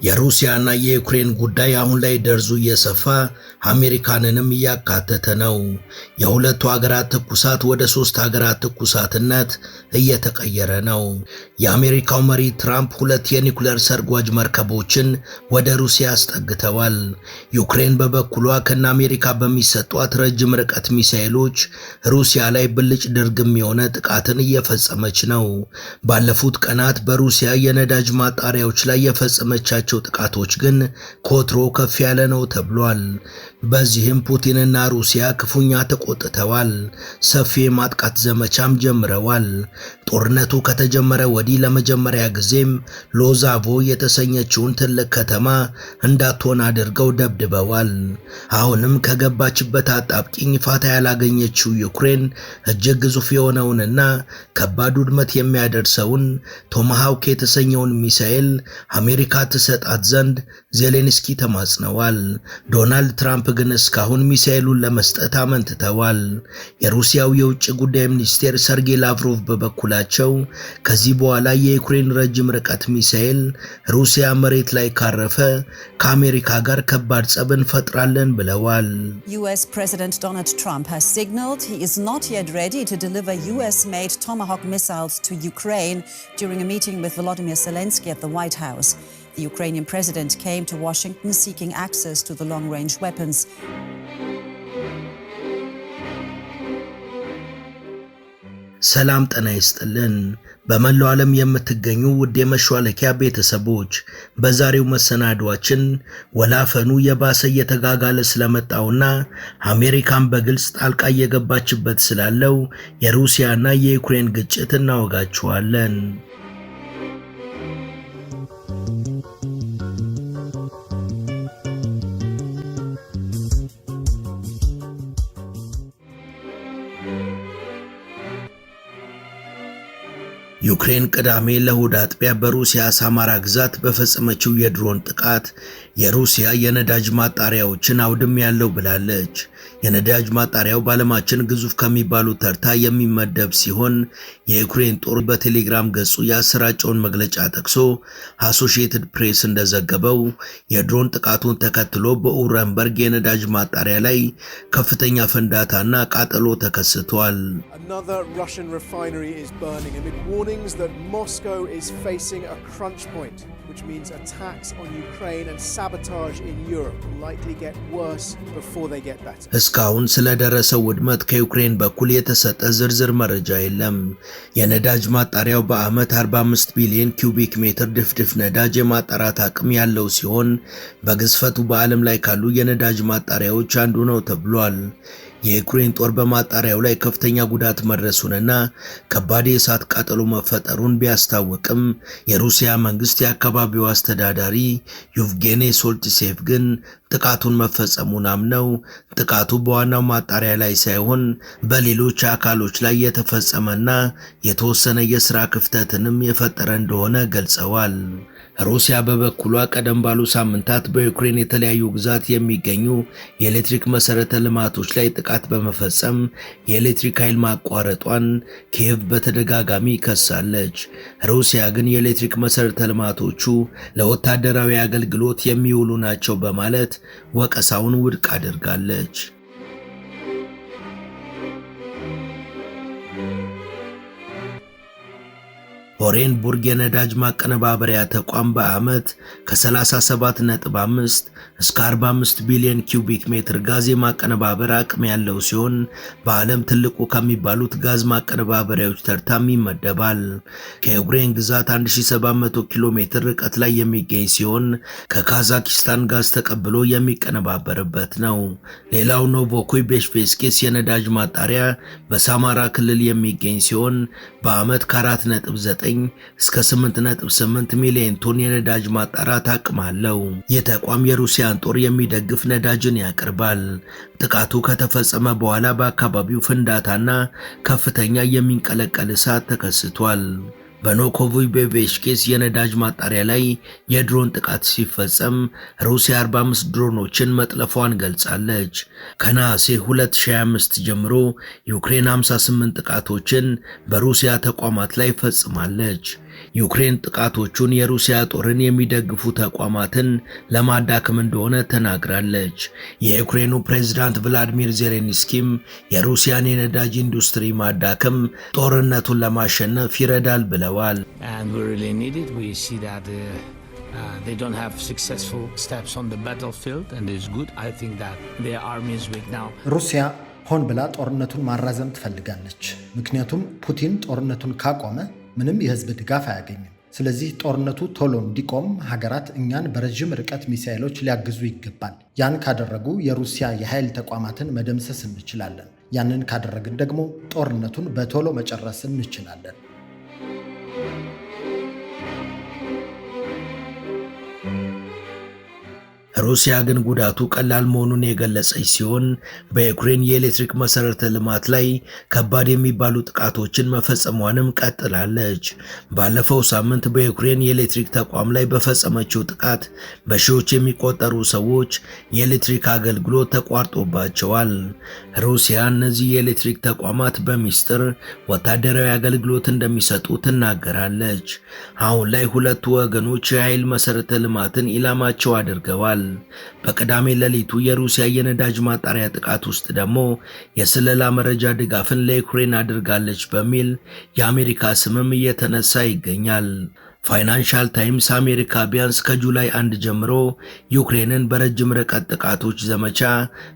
የሩሲያና የዩክሬን ጉዳይ አሁን ላይ ደርዙ እየሰፋ አሜሪካንንም እያካተተ ነው። የሁለቱ ሀገራት ትኩሳት ወደ ሶስት ሀገራት ትኩሳትነት እየተቀየረ ነው። የአሜሪካው መሪ ትራምፕ ሁለት የኒኩሌር ሰርጓጅ መርከቦችን ወደ ሩሲያ አስጠግተዋል። ዩክሬን በበኩሏ ከነ አሜሪካ በሚሰጧት ረጅም ርቀት ሚሳኤሎች ሩሲያ ላይ ብልጭ ድርግም የሆነ ጥቃትን እየፈጸመች ነው። ባለፉት ቀናት በሩሲያ የነዳጅ ማጣሪያዎች ላይ የፈጸመቻቸው ጥቃቶች ግን ኮትሮ ከፍ ያለ ነው ተብሏል። በዚህም ፑቲንና ሩሲያ ክፉኛ ተቆጥተዋል። ሰፊ ማጥቃት ዘመቻም ጀምረዋል። ጦርነቱ ከተጀመረ ወዲህ ለመጀመሪያ ጊዜም ሎዛቮ የተሰኘችውን ትልቅ ከተማ እንዳትሆን አድርገው ደብድበዋል። አሁንም ከገባችበት አጣብቂኝ ፋታ ያላገኘችው ዩክሬን እጅግ ግዙፍ የሆነውንና ከባድ ውድመት የሚያደርሰውን ቶማሃውክ የተሰኘውን ሚሳኤል አሜሪካ ትሰጣት ዘንድ ዜሌንስኪ ተማጽነዋል። ዶናልድ ትራምፕ ግን እስካሁን ሚሳኤሉን ለመስጠት አመንትተዋል። የሩሲያው የውጭ ጉዳይ ሚኒስቴር ሰርጌይ ላቭሮቭ በበኩላቸው ከዚህ በኋላ የዩክሬን ረጅም ርቀት ሚሳኤል ሩሲያ መሬት ላይ ካረፈ ከአሜሪካ ጋር ከባድ ጸብ እንፈጥራለን ብለዋል። US President Donald Trump has signaled he is not yet ready to deliver US-made Tomahawk missiles to Ukraine during a meeting with Volodymyr Zelensky at the White House. The Ukrainian president came to Washington seeking access to the long-range weapons. ሰላም ጤና ይስጥልን። በመላው ዓለም የምትገኙ ውድ የመሿለኪያ ቤተሰቦች በዛሬው መሰናዷችን ወላፈኑ የባሰ እየተጋጋለ ስለመጣውና አሜሪካን በግልጽ ጣልቃ እየገባችበት ስላለው የሩሲያና የዩክሬን ግጭት እናወጋችኋለን። ዩክሬን ቅዳሜ ለእሁድ አጥቢያ በሩሲያ ሳማራ ግዛት በፈጸመችው የድሮን ጥቃት የሩሲያ የነዳጅ ማጣሪያዎችን አውድም ያለው ብላለች። የነዳጅ ማጣሪያው በዓለማችን ግዙፍ ከሚባሉ ተርታ የሚመደብ ሲሆን የዩክሬን ጦር በቴሌግራም ገጹ ያሰራጨውን መግለጫ ጠቅሶ አሶሺየትድ ፕሬስ እንደዘገበው የድሮን ጥቃቱን ተከትሎ በኡረምበርግ የነዳጅ ማጣሪያ ላይ ከፍተኛ ፍንዳታና ቃጠሎ ተከስቷል። Another Russian refinery is burning amid warnings that Moscow is facing a crunch point, which means attacks on Ukraine and sabotage in Europe will likely get worse before they get better. እስካሁን ስለደረሰው ውድመት ከዩክሬን በኩል የተሰጠ ዝርዝር መረጃ የለም። የነዳጅ ማጣሪያው በዓመት 45 ቢሊዮን ኪዩቢክ ሜትር ድፍድፍ ነዳጅ የማጣራት አቅም ያለው ሲሆን በግዝፈቱ በዓለም ላይ ካሉ የነዳጅ ማጣሪያዎች አንዱ ነው ተብሏል። የዩክሬን ጦር በማጣሪያው ላይ ከፍተኛ ጉዳት መድረሱንና ከባድ የእሳት ቃጠሎ መፈጠሩን ቢያስታውቅም የሩሲያ መንግስት የአካባቢው አስተዳዳሪ ዩቭጌኒ ሶልትሴቭ ግን ጥቃቱን መፈጸሙን አምነው ጥቃቱ በዋናው ማጣሪያ ላይ ሳይሆን በሌሎች አካሎች ላይ የተፈጸመና የተወሰነ የሥራ ክፍተትንም የፈጠረ እንደሆነ ገልጸዋል። ሩሲያ በበኩሏ ቀደም ባሉ ሳምንታት በዩክሬን የተለያዩ ግዛት የሚገኙ የኤሌክትሪክ መሰረተ ልማቶች ላይ ጥቃት በመፈጸም የኤሌክትሪክ ኃይል ማቋረጧን ኪየቭ በተደጋጋሚ ከሳለች። ሩሲያ ግን የኤሌክትሪክ መሰረተ ልማቶቹ ለወታደራዊ አገልግሎት የሚውሉ ናቸው በማለት ወቀሳውን ውድቅ አድርጋለች። ኦሬንቡርግ የነዳጅ ማቀነባበሪያ ተቋም በዓመት ከ37.5 እስከ 45 ቢሊዮን ኪዩቢክ ሜትር ጋዝ የማቀነባበር አቅም ያለው ሲሆን በዓለም ትልቁ ከሚባሉት ጋዝ ማቀነባበሪያዎች ተርታም ይመደባል። ከዩክሬን ግዛት 1700 ኪሎ ሜትር ርቀት ላይ የሚገኝ ሲሆን ከካዛኪስታን ጋዝ ተቀብሎ የሚቀነባበርበት ነው። ሌላው ኖቮኮይ ቤሽቬስኬስ የነዳጅ ማጣሪያ በሳማራ ክልል የሚገኝ ሲሆን በዓመት ከ4.9 እስከ 8.8 ሚሊዮን ቶን የነዳጅ ማጣራት አቅም አለው። የተቋም የሩሲያን ጦር የሚደግፍ ነዳጅን ያቀርባል። ጥቃቱ ከተፈጸመ በኋላ በአካባቢው ፍንዳታና ከፍተኛ የሚንቀለቀል እሳት ተከስቷል። በኖቮኮይ ቤሽቬስኬስ የነዳጅ ማጣሪያ ላይ የድሮን ጥቃት ሲፈጸም ሩሲያ 45 ድሮኖችን መጥለፏን ገልጻለች። ከነሐሴ 2025 ጀምሮ ዩክሬን 58 ጥቃቶችን በሩሲያ ተቋማት ላይ ፈጽማለች። ዩክሬን ጥቃቶቹን የሩሲያ ጦርን የሚደግፉ ተቋማትን ለማዳከም እንደሆነ ተናግራለች። የዩክሬኑ ፕሬዝዳንት ቭላዲሚር ዜሌንስኪም የሩሲያን የነዳጅ ኢንዱስትሪ ማዳከም ጦርነቱን ለማሸነፍ ይረዳል ብለዋል። They don't have successful steps on the battlefield and it's good. I think that their army is weak now. ሩሲያ ሆን ብላ ጦርነቱን ማራዘም ትፈልጋለች። ምክንያቱም ፑቲን ጦርነቱን ካቆመ ምንም የህዝብ ድጋፍ አያገኝም። ስለዚህ ጦርነቱ ቶሎ እንዲቆም ሀገራት እኛን በረጅም ርቀት ሚሳኤሎች ሊያግዙ ይገባል። ያን ካደረጉ የሩሲያ የኃይል ተቋማትን መደምሰስ እንችላለን። ያንን ካደረግን ደግሞ ጦርነቱን በቶሎ መጨረስ እንችላለን። ሩሲያ ግን ጉዳቱ ቀላል መሆኑን የገለጸች ሲሆን በዩክሬን የኤሌክትሪክ መሰረተ ልማት ላይ ከባድ የሚባሉ ጥቃቶችን መፈጸሟንም ቀጥላለች። ባለፈው ሳምንት በዩክሬን የኤሌክትሪክ ተቋም ላይ በፈጸመችው ጥቃት በሺዎች የሚቆጠሩ ሰዎች የኤሌክትሪክ አገልግሎት ተቋርጦባቸዋል። ሩሲያ እነዚህ የኤሌክትሪክ ተቋማት በሚስጥር ወታደራዊ አገልግሎት እንደሚሰጡ ትናገራለች። አሁን ላይ ሁለቱ ወገኖች የኃይል መሰረተ ልማትን ኢላማቸው አድርገዋል። በቅዳሜ ሌሊቱ የሩሲያ የነዳጅ ማጣሪያ ጥቃት ውስጥ ደግሞ የስለላ መረጃ ድጋፍን ለዩክሬን አድርጋለች በሚል የአሜሪካ ስምም እየተነሳ ይገኛል። ፋይናንሻል ታይምስ አሜሪካ ቢያንስ ከጁላይ 1 ጀምሮ ዩክሬንን በረጅም ርቀት ጥቃቶች ዘመቻ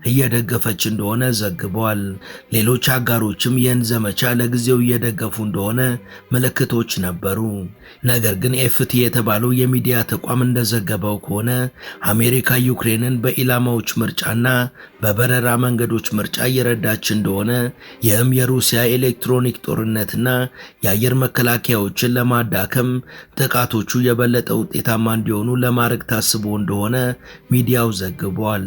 እየደገፈች እንደሆነ ዘግቧል። ሌሎች አጋሮችም ይህን ዘመቻ ለጊዜው እየደገፉ እንደሆነ ምልክቶች ነበሩ። ነገር ግን ኤፍቲ የተባለው የሚዲያ ተቋም እንደዘገበው ከሆነ አሜሪካ ዩክሬንን በኢላማዎች ምርጫና በበረራ መንገዶች ምርጫ እየረዳች እንደሆነ፣ ይህም የሩሲያ ኤሌክትሮኒክ ጦርነትና የአየር መከላከያዎችን ለማዳከም ጥቃቶቹ የበለጠ ውጤታማ እንዲሆኑ ለማድረግ ታስቦ እንደሆነ ሚዲያው ዘግቧል።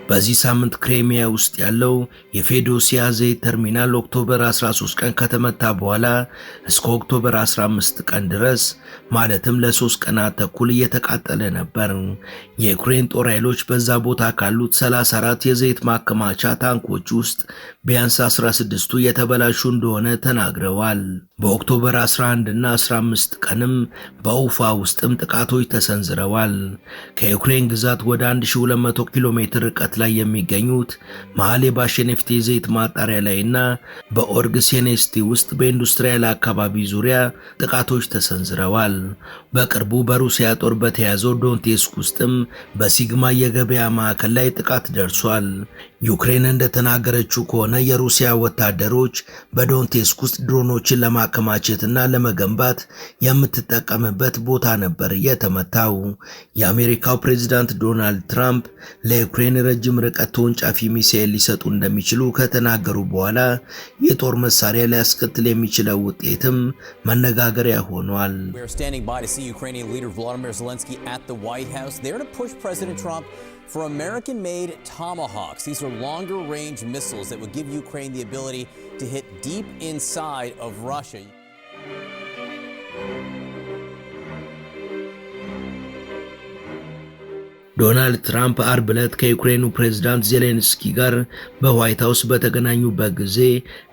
በዚህ ሳምንት ክሬሚያ ውስጥ ያለው የፌዶሲያ ዘይት ተርሚናል ኦክቶበር 13 ቀን ከተመታ በኋላ እስከ ኦክቶበር 15 ቀን ድረስ ማለትም ለ3 ቀናት ተኩል እየተቃጠለ ነበር። የዩክሬን ጦር ኃይሎች በዛ ቦታ ካሉት 34 የዘይት ማከማቻ ታንኮች ውስጥ ቢያንስ 16ቱ የተበላሹ እንደሆነ ተናግረዋል። በኦክቶበር 11 እና 15 ቀንም በኡፋ ውስጥም ጥቃቶች ተሰንዝረዋል። ከዩክሬን ግዛት ወደ 1200 ኪሎ ሜትር ርቀት ላይ የሚገኙት መሃል የባሸኔፍቴ ዘይት ማጣሪያ ላይና በኦርግሴኔስቲ ውስጥ በኢንዱስትሪያል አካባቢ ዙሪያ ጥቃቶች ተሰንዝረዋል። በቅርቡ በሩሲያ ጦር በተያዘው ዶንቴስክ ውስጥም በሲግማ የገበያ ማዕከል ላይ ጥቃት ደርሷል። ዩክሬን እንደተናገረችው ከሆነ የሩሲያ ወታደሮች በዶንቴስክ ውስጥ ድሮኖችን ለማከማቸትና ለመገንባት የምትጠቀምበት ቦታ ነበር የተመታው። የአሜሪካው ፕሬዝዳንት ዶናልድ ትራምፕ ለዩክሬን ረጅም ርቀት ተወንጫፊ ሚሳኤል ሊሰጡ እንደሚችሉ ከተናገሩ በኋላ የጦር መሳሪያ ሊያስከትል የሚችለው ውጤትም መነጋገሪያ ሆኗል። We are standing by to see Ukrainian leader Volodymyr Zelensky at the White House there to push President Trump for American-made Tomahawks. These are longer-range missiles that would give Ukraine the ability to hit deep inside of Russia. ዶናልድ ትራምፕ አርብ ዕለት ከዩክሬኑ ፕሬዝዳንት ዜሌንስኪ ጋር በዋይት ሃውስ በተገናኙበት ጊዜ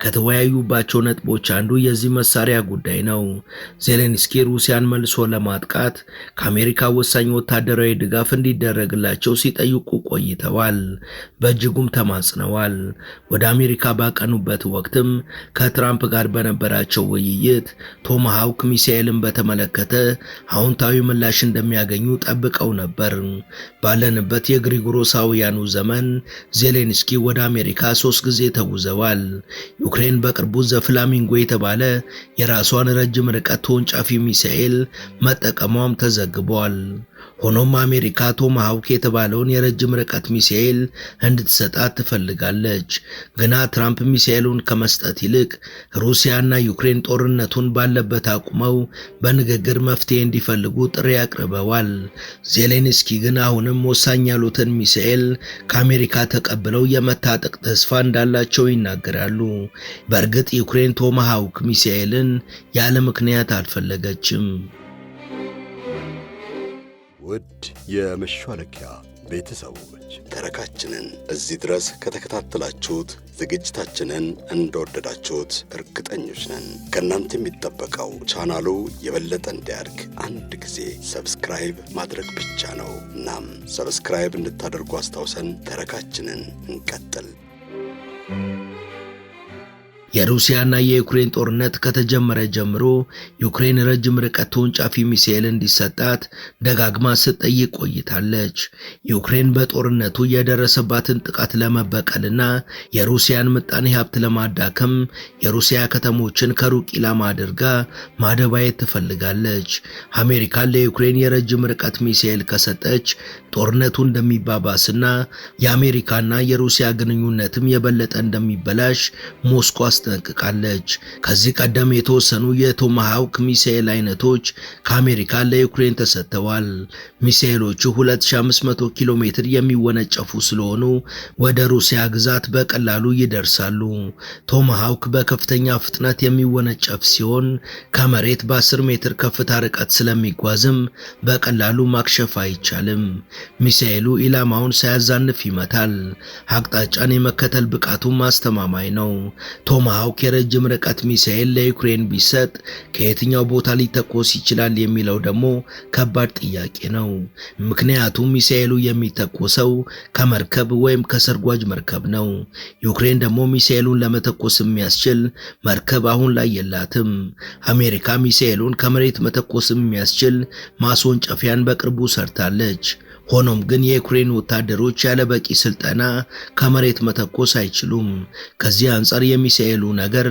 ከተወያዩባቸው ነጥቦች አንዱ የዚህ መሳሪያ ጉዳይ ነው። ዜሌንስኪ ሩሲያን መልሶ ለማጥቃት ከአሜሪካ ወሳኝ ወታደራዊ ድጋፍ እንዲደረግላቸው ሲጠይቁ ቆይተዋል። በእጅጉም ተማጽነዋል። ወደ አሜሪካ ባቀኑበት ወቅትም ከትራምፕ ጋር በነበራቸው ውይይት ቶማሃውክ ሚሳኤልን በተመለከተ አዎንታዊ ምላሽ እንደሚያገኙ ጠብቀው ነበር። ባለንበት የግሪጎሮሳውያኑ ዘመን ዜሌንስኪ ወደ አሜሪካ 3 ጊዜ ተጉዘዋል። ዩክሬን በቅርቡ ዘፍላሚንጎ የተባለ የራሷን ረጅም ርቀት ተወንጫፊ ሚሳኤል መጠቀሟም ተዘግቧል። ሆኖም አሜሪካ ቶማሃውክ የተባለውን የረጅም ርቀት ሚሳኤል እንድትሰጣት ትፈልጋለች። ግና ትራምፕ ሚሳኤሉን ከመስጠት ይልቅ ሩሲያና ዩክሬን ጦርነቱን ባለበት አቁመው በንግግር መፍትሄ እንዲፈልጉ ጥሪ አቅርበዋል። ዜሌንስኪ ግን አሁንም ወሳኝ ያሉትን ሚሳኤል ከአሜሪካ ተቀብለው የመታጠቅ ተስፋ እንዳላቸው ይናገራሉ። በእርግጥ ዩክሬን ቶማሃውክ ሚሳኤልን ያለ ምክንያት አልፈለገችም። ውድ የመሿለኪያ ቤተሰቦች ተረካችንን እዚህ ድረስ ከተከታተላችሁት ዝግጅታችንን እንደወደዳችሁት እርግጠኞች ነን። ከእናንተ የሚጠበቀው ቻናሉ የበለጠ እንዲያድግ አንድ ጊዜ ሰብስክራይብ ማድረግ ብቻ ነው። እናም ሰብስክራይብ እንድታደርጉ አስታውሰን ተረካችንን እንቀጥል። የሩሲያና የዩክሬን ጦርነት ከተጀመረ ጀምሮ ዩክሬን ረጅም ርቀት ተወንጫፊ ሚሳኤል እንዲሰጣት ደጋግማ ስትጠይቅ ቆይታለች። ዩክሬን በጦርነቱ የደረሰባትን ጥቃት ለመበቀልና የሩሲያን ምጣኔ ሀብት ለማዳከም የሩሲያ ከተሞችን ከሩቅ ኢላማ አድርጋ ማደባየት ትፈልጋለች። አሜሪካ ለዩክሬን የረጅም ርቀት ሚሳኤል ከሰጠች ጦርነቱ እንደሚባባስና የአሜሪካና የሩሲያ ግንኙነትም የበለጠ እንደሚበላሽ ሞስኮ አስጠንቅቃለች። ከዚህ ቀደም የተወሰኑ የቶማሃውክ ሚሳኤል አይነቶች ከአሜሪካ ለዩክሬን ተሰጥተዋል። ሚሳኤሎቹ 2500 ኪሎ ሜትር የሚወነጨፉ ስለሆኑ ወደ ሩሲያ ግዛት በቀላሉ ይደርሳሉ። ቶማሃውክ በከፍተኛ ፍጥነት የሚወነጨፍ ሲሆን ከመሬት በ10 ሜትር ከፍታ ርቀት ስለሚጓዝም በቀላሉ ማክሸፍ አይቻልም። ሚሳኤሉ ኢላማውን ሳያዛንፍ ይመታል። አቅጣጫን የመከተል ብቃቱም አስተማማኝ ነው። ቶማሃውክ የረጅም ርቀት ሚሳኤል ለዩክሬን ቢሰጥ ከየትኛው ቦታ ሊተኮስ ይችላል የሚለው ደግሞ ከባድ ጥያቄ ነው። ምክንያቱም ሚሳኤሉ የሚተኮሰው ከመርከብ ወይም ከሰርጓጅ መርከብ ነው። ዩክሬን ደግሞ ሚሳኤሉን ለመተኮስ የሚያስችል መርከብ አሁን ላይ የላትም። አሜሪካ ሚሳኤሉን ከመሬት መተኮስ የሚያስችል ማስወንጨፊያን በቅርቡ ሰርታለች። ሆኖም ግን የዩክሬን ወታደሮች ያለ በቂ ስልጠና ከመሬት መተኮስ አይችሉም። ከዚህ አንጻር የሚሳኤሉ ነገር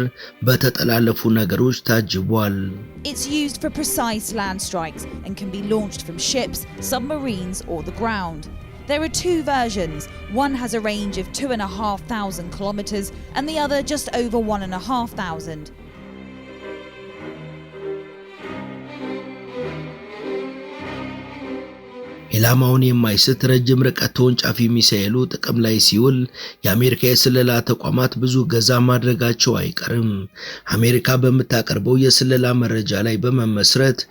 በተጠላለፉ ነገሮች ታጅቧል። It's used for precise land strikes and can be launched from ships, submarines or the ground. There are two versions. One has a range of 2,500 kilometers and the other just over 1,500. ኢላማውን የማይስት ረጅም ርቀት ተወንጫፊ ሚሳኤሉ ጥቅም ላይ ሲውል የአሜሪካ የስለላ ተቋማት ብዙ ገዛ ማድረጋቸው አይቀርም። አሜሪካ በምታቀርበው የስለላ መረጃ ላይ በመመስረት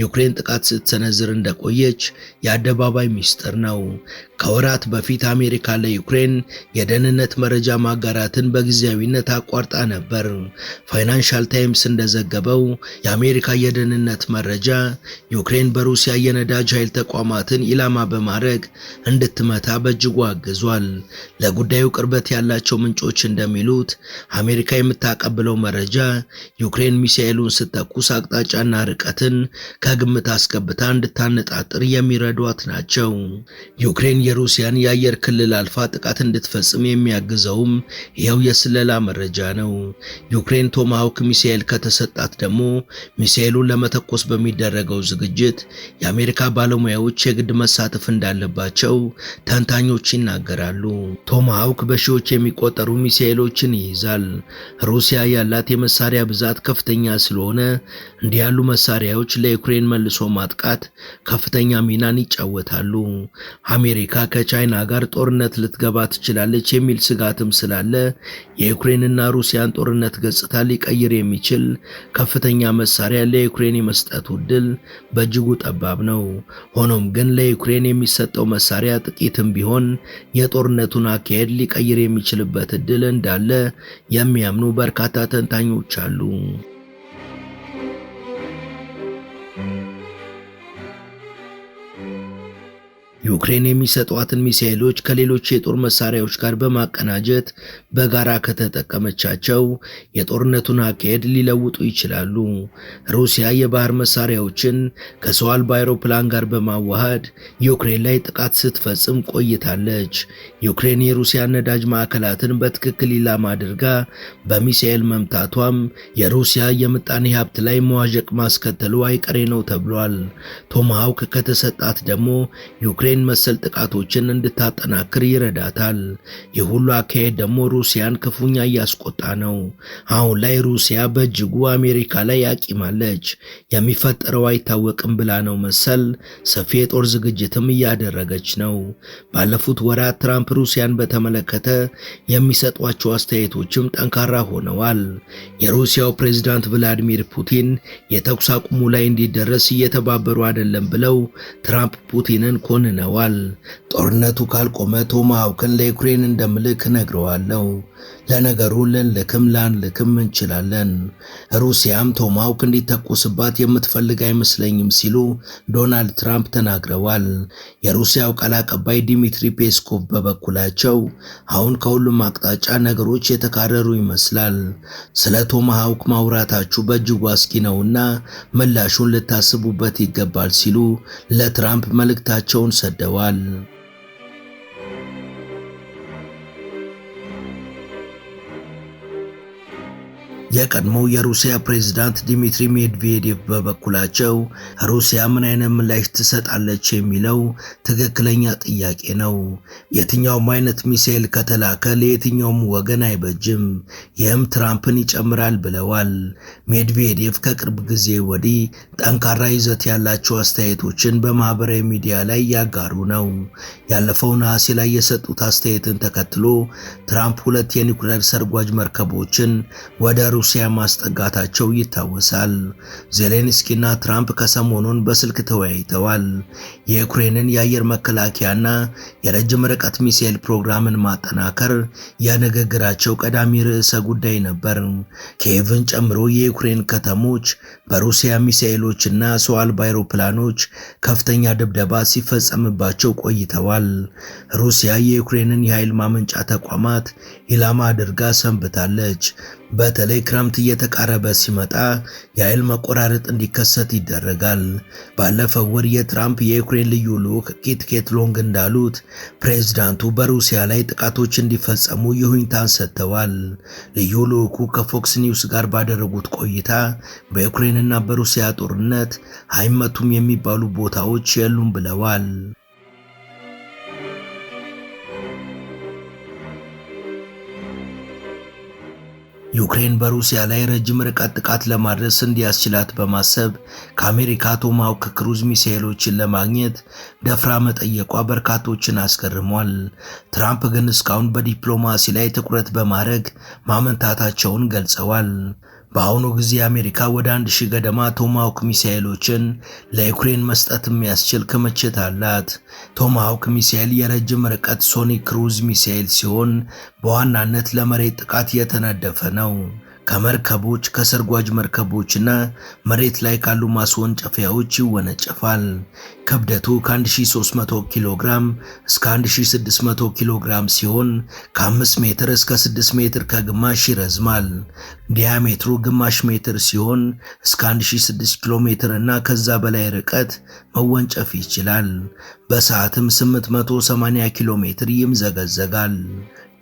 ዩክሬን ጥቃት ስትሰነዝር እንደቆየች የአደባባይ ሚስጥር ነው። ከወራት በፊት አሜሪካ ለዩክሬን የደህንነት መረጃ ማጋራትን በጊዜያዊነት አቋርጣ ነበር። ፋይናንሻል ታይምስ እንደዘገበው የአሜሪካ የደህንነት መረጃ ዩክሬን በሩሲያ የነዳጅ ኃይል ተቋማትን ኢላማ በማድረግ እንድትመታ በእጅጉ አግዟል። ለጉዳዩ ቅርበት ያላቸው ምንጮች እንደሚሉት አሜሪካ የምታቀብለው መረጃ ዩክሬን ሚሳኤሉን ስትተኩስ አቅጣጫና ርቀትን ከግምት አስገብታ እንድታነጣጥር የሚረዷት ናቸው። ዩክሬን የሩሲያን የአየር ክልል አልፋ ጥቃት እንድትፈጽም የሚያግዘውም ይኸው የስለላ መረጃ ነው። ዩክሬን ቶማሃውክ ሚሳኤል ከተሰጣት ደግሞ ሚሳኤሉን ለመተኮስ በሚደረገው ዝግጅት የአሜሪካ ባለሙያዎች የግድ መሳተፍ እንዳለባቸው ተንታኞች ይናገራሉ። ቶማሃውክ በሺዎች የሚቆጠሩ ሚሳኤሎችን ይይዛል። ሩሲያ ያላት የመሳሪያ ብዛት ከፍተኛ ስለሆነ እንዲህ ያሉ መሳሪያዎች ለዩክሬን መልሶ ማጥቃት ከፍተኛ ሚናን ይጫወታሉ። አሜሪካ ከቻይና ጋር ጦርነት ልትገባ ትችላለች የሚል ስጋትም ስላለ የዩክሬንና ሩሲያን ጦርነት ገጽታ ሊቀይር የሚችል ከፍተኛ መሳሪያ ለዩክሬን የመስጠቱ ዕድል በእጅጉ ጠባብ ነው። ሆኖም ግን ለዩክሬን የሚሰጠው መሳሪያ ጥቂትም ቢሆን የጦርነቱን አካሄድ ሊቀይር የሚችልበት ዕድል እንዳለ የሚያምኑ በርካታ ተንታኞች አሉ። ዩክሬን የሚሰጧትን ሚሳኤሎች ከሌሎች የጦር መሳሪያዎች ጋር በማቀናጀት በጋራ ከተጠቀመቻቸው የጦርነቱን አካሄድ ሊለውጡ ይችላሉ። ሩሲያ የባህር መሳሪያዎችን ከሰው አልባ አውሮፕላን ጋር በማዋሃድ ዩክሬን ላይ ጥቃት ስትፈጽም ቆይታለች። ዩክሬን የሩሲያ ነዳጅ ማዕከላትን በትክክል ኢላማ አድርጋ በሚሳኤል መምታቷም የሩሲያ የምጣኔ ሀብት ላይ መዋዠቅ ማስከተሉ አይቀሬ ነው ተብሏል። ቶማሃውክ ከተሰጣት ደግሞ ዩክሬን መሰል ጥቃቶችን እንድታጠናክር ይረዳታል። የሁሉ አካሄድ ደግሞ ሩሲያን ክፉኛ እያስቆጣ ነው። አሁን ላይ ሩሲያ በእጅጉ አሜሪካ ላይ ያቂማለች። የሚፈጠረው አይታወቅም ብላ ነው መሰል ሰፊ የጦር ዝግጅትም እያደረገች ነው። ባለፉት ወራት ትራምፕ ሩሲያን በተመለከተ የሚሰጧቸው አስተያየቶችም ጠንካራ ሆነዋል። የሩሲያው ፕሬዝዳንት ቭላዲሚር ፑቲን የተኩስ አቁሙ ላይ እንዲደረስ እየተባበሩ አይደለም ብለው ትራምፕ ፑቲንን ኮንነዋል። ለምነዋል። ጦርነቱ ካልቆመ ቶማሃውክን ለዩክሬን እንደምልክ ነግረዋለሁ። ለነገሩ ልንልክም ላንልክም እንችላለን። ሩሲያም ቶማሃውክ እንዲተኮስባት የምትፈልግ አይመስለኝም ሲሉ ዶናልድ ትራምፕ ተናግረዋል። የሩሲያው ቃል አቀባይ ዲሚትሪ ፔስኮቭ በበኩላቸው አሁን ከሁሉም አቅጣጫ ነገሮች የተካረሩ ይመስላል። ስለ ቶማሃውክ ማውራታችሁ በእጅጉ አስጊ ነውና ምላሹን ልታስቡበት ይገባል ሲሉ ለትራምፕ መልእክታቸውን ሰደዋል። የቀድሞው የሩሲያ ፕሬዝዳንት ዲሚትሪ ሜድቬዴቭ በበኩላቸው ሩሲያ ምን አይነት ምላሽ ትሰጣለች የሚለው ትክክለኛ ጥያቄ ነው። የትኛውም አይነት ሚሳኤል ከተላከ ለየትኛውም ወገን አይበጅም፣ ይህም ትራምፕን ይጨምራል ብለዋል። ሜድቬዴቭ ከቅርብ ጊዜ ወዲህ ጠንካራ ይዘት ያላቸው አስተያየቶችን በማህበራዊ ሚዲያ ላይ ያጋሩ ነው። ያለፈው ነሐሴ ላይ የሰጡት አስተያየትን ተከትሎ ትራምፕ 2 የኒውክሌር ሰርጓጅ መርከቦችን ወደ ሩሲያ ማስጠጋታቸው ይታወሳል። ዜሌንስኪና ትራምፕ ከሰሞኑን በስልክ ተወያይተዋል። የዩክሬንን የአየር መከላከያና የረጅም ርቀት ሚሳኤል ፕሮግራምን ማጠናከር የንግግራቸው ቀዳሚ ርዕሰ ጉዳይ ነበር። ኪየቭን ጨምሮ የዩክሬን ከተሞች በሩሲያ ሚሳኤሎችና ሰው አልባ አውሮፕላኖች ከፍተኛ ድብደባ ሲፈጸምባቸው ቆይተዋል። ሩሲያ የዩክሬንን የኃይል ማመንጫ ተቋማት ኢላማ አድርጋ ሰንብታለች። በተለይ ክረምት እየተቃረበ ሲመጣ የኃይል መቆራረጥ እንዲከሰት ይደረጋል። ባለፈው ወር የትራምፕ የዩክሬን ልዩ ልዑክ ኪት ኬትሎንግ እንዳሉት ፕሬዝዳንቱ በሩሲያ ላይ ጥቃቶች እንዲፈጸሙ ይሁንታን ሰጥተዋል። ልዩ ልዑኩ ከፎክስ ኒውስ ጋር ባደረጉት ቆይታ በዩክሬንና በሩሲያ ጦርነት አይመቱም የሚባሉ ቦታዎች የሉም ብለዋል። ዩክሬን በሩሲያ ላይ ረጅም ርቀት ጥቃት ለማድረስ እንዲያስችላት በማሰብ ከአሜሪካ ቶማሃውክ ክሩዝ ሚሳኤሎችን ለማግኘት ደፍራ መጠየቋ በርካቶችን አስገርሟል። ትራምፕ ግን እስካሁን በዲፕሎማሲ ላይ ትኩረት በማድረግ ማመንታታቸውን ገልጸዋል። በአሁኑ ጊዜ አሜሪካ ወደ 1000 ገደማ ቶማሃውክ ሚሳኤሎችን ለዩክሬን መስጠት የሚያስችል ክምችት አላት። ቶማሃውክ ሚሳኤል የረጅም ርቀት ሶኒክ ክሩዝ ሚሳኤል ሲሆን በዋናነት ለመሬት ጥቃት የተነደፈ ነው። ከመርከቦች ከሰርጓጅ መርከቦችና መሬት ላይ ካሉ ማስወንጨፊያዎች ይወነጨፋል። ክብደቱ ከ1300 ኪሎ ግራም እስከ 1600 ኪሎ ግራም ሲሆን ከ5 ሜትር እስከ 6 ሜትር ከግማሽ ይረዝማል። ዲያሜትሩ ግማሽ ሜትር ሲሆን እስከ 1006 ኪሎ ሜትር እና ከዛ በላይ ርቀት መወንጨፍ ይችላል። በሰዓትም 880 ኪሎ ሜትር ይምዘገዘጋል።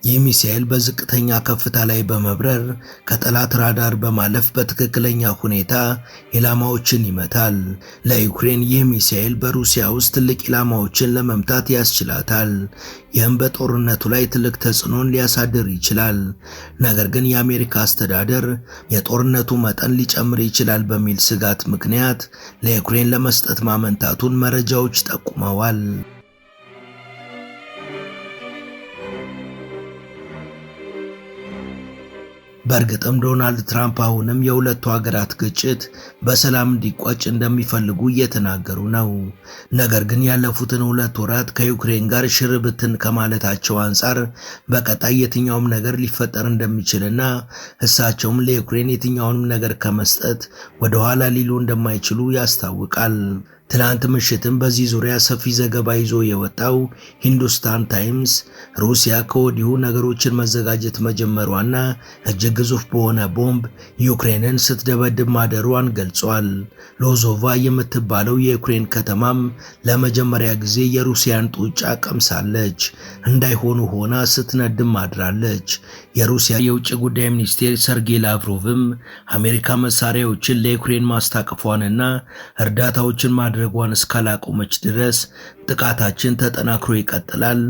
ይህ ሚሳኤል በዝቅተኛ ከፍታ ላይ በመብረር ከጠላት ራዳር በማለፍ በትክክለኛ ሁኔታ ኢላማዎችን ይመታል። ለዩክሬን ይህ ሚሳኤል በሩሲያ ውስጥ ትልቅ ኢላማዎችን ለመምታት ያስችላታል። ይህም በጦርነቱ ላይ ትልቅ ተጽዕኖን ሊያሳድር ይችላል። ነገር ግን የአሜሪካ አስተዳደር የጦርነቱ መጠን ሊጨምር ይችላል በሚል ስጋት ምክንያት ለዩክሬን ለመስጠት ማመንታቱን መረጃዎች ጠቁመዋል። በእርግጥም ዶናልድ ትራምፕ አሁንም የሁለቱ ሀገራት ግጭት በሰላም እንዲቋጭ እንደሚፈልጉ እየተናገሩ ነው። ነገር ግን ያለፉትን 2 ወራት ከዩክሬን ጋር ሽርብትን ከማለታቸው አንጻር በቀጣይ የትኛውም ነገር ሊፈጠር እንደሚችልና እሳቸውም ለዩክሬን የትኛውንም ነገር ከመስጠት ወደ ኋላ ሊሉ እንደማይችሉ ያስታውቃል። ትላንት ምሽትም በዚህ ዙሪያ ሰፊ ዘገባ ይዞ የወጣው ሂንዱስታን ታይምስ ሩሲያ ከወዲሁ ነገሮችን መዘጋጀት መጀመሯና እጅግ ግዙፍ በሆነ ቦምብ ዩክሬንን ስትደበድብ ማደሯን ገልጿል። ሎዞቫ የምትባለው የዩክሬን ከተማም ለመጀመሪያ ጊዜ የሩሲያን ጡጫ ቀምሳለች። እንዳይሆኑ ሆና ስትነድም አድራለች። የሩሲያ የውጭ ጉዳይ ሚኒስቴር ሰርጌይ ላቭሮቭም አሜሪካ መሳሪያዎችን ለዩክሬን ማስታቀፏንና እርዳታዎችን ማድረጓን እስካላቆመች ድረስ ጥቃታችን ተጠናክሮ ይቀጥላል፣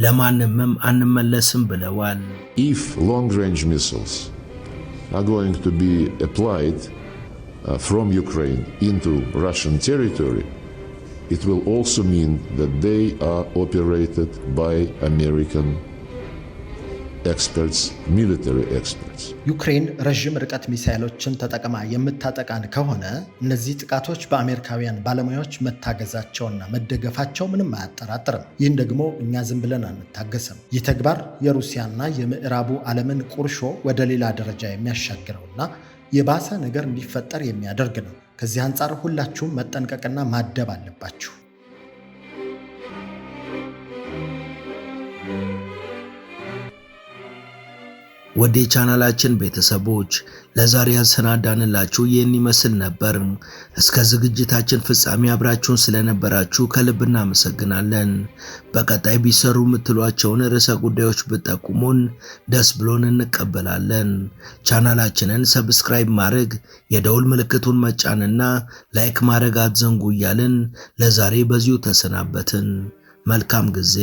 ለማንምም አንመለስም ብለዋል። If long-range missiles are going to be applied from Ukraine into Russian territory, it will also mean that they are operated by American experts, military experts. ዩክሬን ረጅም ርቀት ሚሳኤሎችን ተጠቅማ የምታጠቃን ከሆነ እነዚህ ጥቃቶች በአሜሪካውያን ባለሙያዎች መታገዛቸውና መደገፋቸው ምንም አያጠራጥርም። ይህን ደግሞ እኛ ዝም ብለን አንታገስም። ይህ ተግባር የሩሲያና የምዕራቡ ዓለምን ቁርሾ ወደ ሌላ ደረጃ የሚያሻግረውና የባሰ ነገር እንዲፈጠር የሚያደርግ ነው። ከዚህ አንጻር ሁላችሁም መጠንቀቅና ማደብ አለባችሁ። ወደ ቻናላችን ቤተሰቦች ለዛሬ ያሰናዳንላችሁ ይህን ይመስል ነበር። እስከ ዝግጅታችን ፍጻሜ አብራችሁን ስለነበራችሁ ከልብ እናመሰግናለን። በቀጣይ ቢሰሩ የምትሏቸውን ርዕሰ ጉዳዮች ብትጠቁሙን ደስ ብሎን እንቀበላለን። ቻናላችንን ሰብስክራይብ ማድረግ፣ የደውል ምልክቱን መጫንና ላይክ ማድረግ አትዘንጉ እያልን ለዛሬ በዚሁ ተሰናበትን። መልካም ጊዜ